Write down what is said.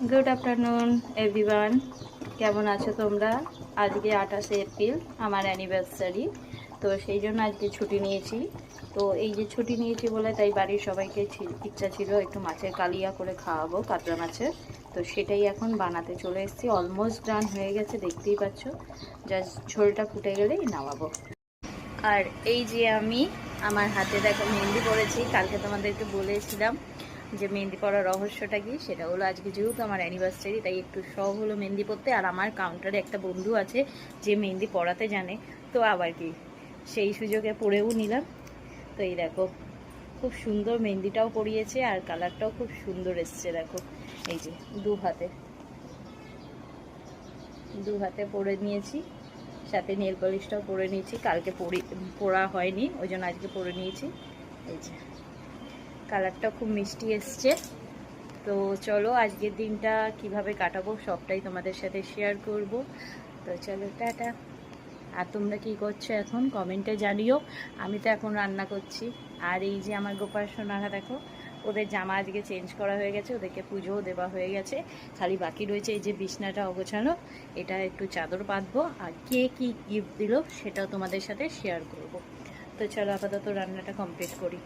Good afternoon everyone, কেমন আছো তোমরা? আজকে 28শে এপ্রিল আমার অ্যানিভার্সারি, তো সেই জন্য আজকে ছুটি নিয়েছি। তো এই যে ছুটি নিয়েছি বলে তাই বাড়ির সবাইকে ইচ্ছা ছিল একটু মাছের কালিয়া করে খাওয়াবো, কাতলা মাছের। তো সেটাই এখন বানাতে চলে এসেছি। অলমোস্ট ডান হয়ে গেছে, দেখতেই পাচ্ছ। জাস্ট ঝোলটা ফুটে গেলেই নামাবো। আর এই যে আমি আমার হাতে দেখো মেহেন্দি পরেছি। কালকে তোমাদেরকে বলেছিলাম যে মেহেন্দি পরার রহস্যটা কি, সেটা হলো আজকে যেহেতু আমার অ্যানিভার্সারি তাই একটু শখ হলো মেহেন্দি পরতে। আর আমার কাউন্টারে একটা বন্ধু আছে যে মেহেন্দি পরাতে জানে, তো আবার কি সেই সুযোগে পরেও নিলাম। তো এই দেখো খুব সুন্দর মেহেন্দিটাও পরিয়েছে আর কালারটাও খুব সুন্দর এসছে। দেখো এই যে দু হাতে পরে নিয়েছি, সাথে নেল পলিশটাও পরে নিয়েছি। কালকে পরা হয়নি, ওই জন্য আজকে পরে নিয়েছি। এই যে কালারটা খুব মিষ্টি এসছে। তো চলো আজকের দিনটা কিভাবে কাটাবো সবটাই তোমাদের সাথে শেয়ার করব। তো চলো টাটা। আর তোমরা কি করছো এখন কমেন্টে জানিও। আমি তো এখন রান্না করছি। আর এই যে আমার গোপাল সোনারা দেখো, ওদের জামা আজকে চেঞ্জ করা হয়ে গেছে, ওদেরকে পুজোও দেওয়া হয়ে গেছে। খালি বাকি রয়েছে এই যে বিছনাটা অগোছানো, এটা একটু চাদর পাতবো। আর কে কি গিফট দিল সেটাও তোমাদের সাথে শেয়ার করব। তো চলো আপাতত রান্নাটা কমপ্লিট করি।